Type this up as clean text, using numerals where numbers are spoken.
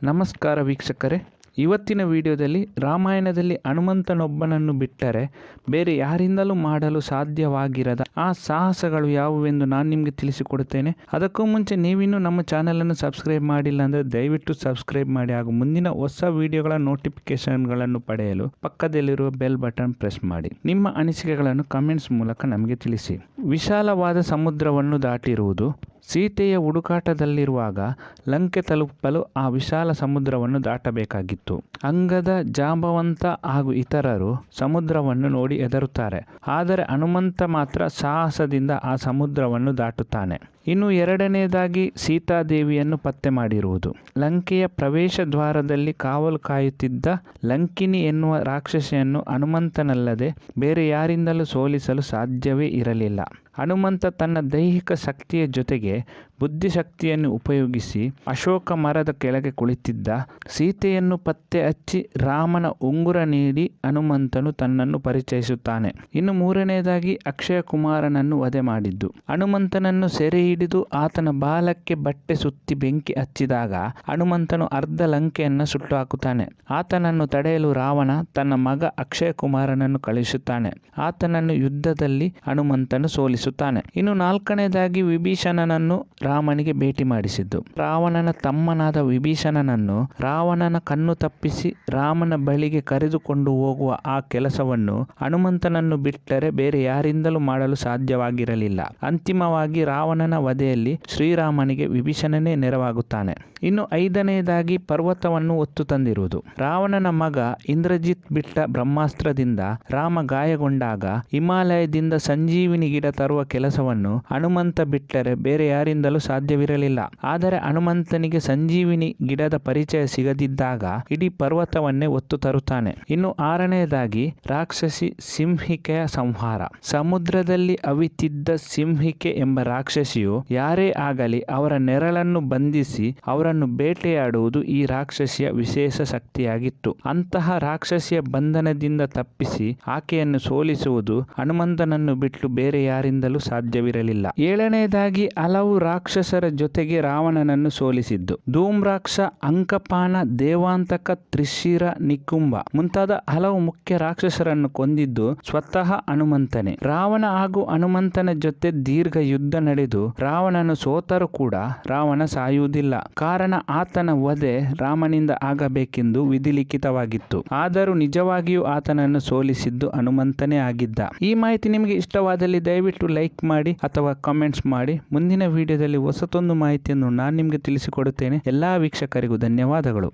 ನಮಸ್ಕಾರ ವೀಕ್ಷಕರೇ, ಇವತ್ತಿನ ವಿಡಿಯೋದಲ್ಲಿ ರಾಮಾಯಣದಲ್ಲಿ ಹನುಮಂತನೊಬ್ಬನನ್ನು ಬಿಟ್ಟರೆ ಬೇರೆ ಯಾರಿಂದಲೂ ಮಾಡಲು ಸಾಧ್ಯವಾಗಿರದ ಆ ಸಾಹಸಗಳು ಯಾವುವೆಂದು ನಾನು ನಿಮಗೆ ತಿಳಿಸಿಕೊಡುತ್ತೇನೆ. ಅದಕ್ಕೂ ಮುಂಚೆ ನೀವಿನ್ನೂ ನಮ್ಮ ಚಾನಲನ್ನು ಸಬ್ಸ್ಕ್ರೈಬ್ ಮಾಡಿಲ್ಲ ಅಂದರೆ ದಯವಿಟ್ಟು ಸಬ್ಸ್ಕ್ರೈಬ್ ಮಾಡಿ ಹಾಗೂ ಮುಂದಿನ ಹೊಸ ವಿಡಿಯೋಗಳ ನೋಟಿಫಿಕೇಶನ್ಗಳನ್ನು ಪಡೆಯಲು ಪಕ್ಕದಲ್ಲಿರುವ ಬೆಲ್ ಬಟನ್ ಪ್ರೆಸ್ ಮಾಡಿ. ನಿಮ್ಮ ಅನಿಸಿಕೆಗಳನ್ನು ಕಮೆಂಟ್ಸ್ ಮೂಲಕ ನಮಗೆ ತಿಳಿಸಿ. ವಿಶಾಲವಾದ ಸಮುದ್ರವನ್ನು ದಾಟಿರುವುದು. ಸೀತೆಯ ಹುಡುಕಾಟದಲ್ಲಿರುವಾಗ ಲಂಕೆ ತಲುಪಲು ಆ ವಿಶಾಲ ಸಮುದ್ರವನ್ನು ದಾಟಬೇಕಾಗಿತ್ತು. ಅಂಗದ, ಜಾಂಬವಂತ ಹಾಗೂ ಇತರರು ಸಮುದ್ರವನ್ನು ನೋಡಿ ಹೆದರುತ್ತಾರೆ. ಆದರೆ ಹನುಮಂತ ಮಾತ್ರ ಸಾಹಸದಿಂದ ಆ ಸಮುದ್ರವನ್ನು ದಾಟುತ್ತಾನೆ. ಇನ್ನು ಎರಡನೇದಾಗಿ ಸೀತಾದೇವಿಯನ್ನು ಪತ್ತೆ ಮಾಡಿರುವುದು. ಲಂಕೆಯ ಪ್ರವೇಶ ದ್ವಾರದಲ್ಲಿ ಕಾವಲು ಕಾಯುತ್ತಿದ್ದ ಲಂಕಿನಿ ಎನ್ನುವ ರಾಕ್ಷಸಿಯನ್ನು ಹನುಮಂತನಲ್ಲದೆ ಬೇರೆ ಯಾರಿಂದಲೂ ಸೋಲಿಸಲು ಸಾಧ್ಯವೇ ಇರಲಿಲ್ಲ. ಹನುಮಂತ ತನ್ನ ದೈಹಿಕ ಶಕ್ತಿಯ ಜೊತೆಗೆ ಬುದ್ಧಿಶಕ್ತಿಯನ್ನು ಉಪಯೋಗಿಸಿ ಅಶೋಕ ಮರದ ಕೆಳಗೆ ಕುಳಿತಿದ್ದ ಸೀತೆಯನ್ನು ಪತ್ತೆ ಹಚ್ಚಿ ರಾಮನ ಉಂಗುರ ನೀಡಿ ಹನುಮಂತನು ತನ್ನನ್ನು ಪರಿಚಯಿಸುತ್ತಾನೆ. ಇನ್ನು ಮೂರನೇದಾಗಿ ಅಕ್ಷಯ ಕುಮಾರನನ್ನು ವಧೆ ಮಾಡಿದ್ದು. ಹನುಮಂತನನ್ನು ಸೆರೆ ಹಿಡಿದು ಆತನ ಬಾಲಕ್ಕೆ ಬಟ್ಟೆ ಸುತ್ತಿ ಬೆಂಕಿ ಹಚ್ಚಿದಾಗ ಹನುಮಂತನು ಅರ್ಧ ಲಂಕೆಯನ್ನು ಸುಟ್ಟು ಹಾಕುತ್ತಾನೆ. ಆತನನ್ನು ತಡೆಯಲು ರಾವಣ ತನ್ನ ಮಗ ಅಕ್ಷಯ ಕುಮಾರನನ್ನು ಕಳುಹಿಸುತ್ತಾನೆ. ಆತನನ್ನು ಯುದ್ಧದಲ್ಲಿ ಹನುಮಂತನು ಸೋಲಿಸುತ್ತಾನೆ. ಇನ್ನು ನಾಲ್ಕನೇದಾಗಿ ವಿಭೀಷಣನನ್ನು ರಾಮನಿಗೆ ಭೇಟಿ ಮಾಡಿಸಿದ್ದು. ರಾವಣನ ತಮ್ಮನಾದ ವಿಭೀಷಣನನ್ನು ರಾವಣನ ಕಣ್ಣು ತಪ್ಪಿಸಿ ರಾಮನ ಬಳಿಗೆ ಕರೆದುಕೊಂಡು ಹೋಗುವ ಆ ಕೆಲಸವನ್ನು ಹನುಮಂತನನ್ನು ಬಿಟ್ಟರೆ ಬೇರೆ ಯಾರಿಂದಲೂ ಮಾಡಲು ಸಾಧ್ಯವಾಗಿರಲಿಲ್ಲ. ಅಂತಿಮವಾಗಿ ರಾವಣನ ವಧೆಯಲ್ಲಿ ಶ್ರೀರಾಮನಿಗೆ ವಿಭೀಷಣನೇ ನೆರವಾಗುತ್ತಾನೆ. ಇನ್ನು ಐದನೆಯದಾಗಿ ಪರ್ವತವನ್ನು ಹೊತ್ತು ತಂದಿರುವುದು. ರಾವಣನ ಮಗ ಇಂದ್ರಜಿತ್ ಬಿಟ್ಟ ಬ್ರಹ್ಮಾಸ್ತ್ರದಿಂದ ರಾಮ ಗಾಯಗೊಂಡಾಗ ಹಿಮಾಲಯದಿಂದ ಸಂಜೀವಿನಿ ಗಿಡ ತರುವ ಕೆಲಸವನ್ನು ಹನುಮಂತ ಬಿಟ್ಟರೆ ಬೇರೆ ಯಾರಿಂದಲೂ ಸಾಧ್ಯವಿರಲಿಲ್ಲ. ಆದರೆ ಹನುಮಂತನಿಗೆ ಸಂಜೀವಿನಿ ಗಿಡದ ಪರಿಚಯ ಸಿಗದಿದ್ದಾಗ ಇಡೀ ಪರ್ವತವನ್ನೇ ಹೊತ್ತು ತರುತ್ತಾನೆ. ಇನ್ನು ಆರನೆಯದಾಗಿ ರಾಕ್ಷಸಿ ಸಿಂಹಿಕೆಯ ಸಂಹಾರ. ಸಮುದ್ರದಲ್ಲಿ ಅವಿತಿದ್ದ ಸಿಂಹಿಕೆ ಎಂಬ ರಾಕ್ಷಸಿಯು ಯಾರೇ ಆಗಲಿ ಅವರ ನೆರಳನ್ನು ಬಂಧಿಸಿ ಅವರನ್ನು ಬೇಟೆಯಾಡುವುದು ಈ ರಾಕ್ಷಸಿಯ ವಿಶೇಷ ಶಕ್ತಿಯಾಗಿತ್ತು. ಅಂತಹ ರಾಕ್ಷಸಿಯ ಬಂಧನದಿಂದ ತಪ್ಪಿಸಿ ಆಕೆಯನ್ನು ಸೋಲಿಸುವುದು ಹನುಮಂತನನ್ನು ಬಿಟ್ಟು ಬೇರೆ ಯಾರಿಂದಲೂ ಸಾಧ್ಯವಿರಲಿಲ್ಲ. ಏಳನೆಯದಾಗಿ ಹಲವು ರಾಕ್ಷಸರ ಜೊತೆಗೆ ರಾವಣನನ್ನು ಸೋಲಿಸಿದ್ದು. ಧೂಮ್ರಾಕ್ಷ, ಅಂಕಪಾನ, ದೇವಾಂತಕ, ತ್ರಿಶಿರ, ನಿಕುಂಭ ಮುಂತಾದ ಹಲವು ಮುಖ್ಯ ರಾಕ್ಷಸರನ್ನು ಕೊಂದಿದ್ದು ಸ್ವತಃ ಹನುಮಂತನೇ. ರಾವಣ ಹಾಗೂ ಹನುಮಂತನ ಜೊತೆ ದೀರ್ಘ ಯುದ್ಧ ನಡೆದು ರಾವಣನು ಸೋತರೂ ಕೂಡ ರಾವಣ ಸಾಯುವುದಿಲ್ಲ. ಕಾರಣ ಆತನ ವಧೆ ರಾಮನಿಂದ ಆಗಬೇಕೆಂದು ವಿಧಿಲಿಖಿತವಾಗಿತ್ತು. ಆದರೂ ನಿಜವಾಗಿಯೂ ಆತನನ್ನು ಸೋಲಿಸಿದ್ದು ಹನುಮಂತನೇ ಆಗಿದ್ದ. ಈ ಮಾಹಿತಿ ನಿಮಗೆ ಇಷ್ಟವಾದಲ್ಲಿ ದಯವಿಟ್ಟು ಲೈಕ್ ಮಾಡಿ ಅಥವಾ ಕಮೆಂಟ್ಸ್ ಮಾಡಿ. ಮುಂದಿನ ವಿಡಿಯೋದಲ್ಲಿ ಹೊಸತೊಂದು ಮಾಹಿತಿಯನ್ನು ನಾನು ನಿಮಗೆ ತಿಳಿಸಿಕೊಡುತ್ತೇನೆ. ಎಲ್ಲಾ ವೀಕ್ಷಕರಿಗೂ ಧನ್ಯವಾದಗಳು.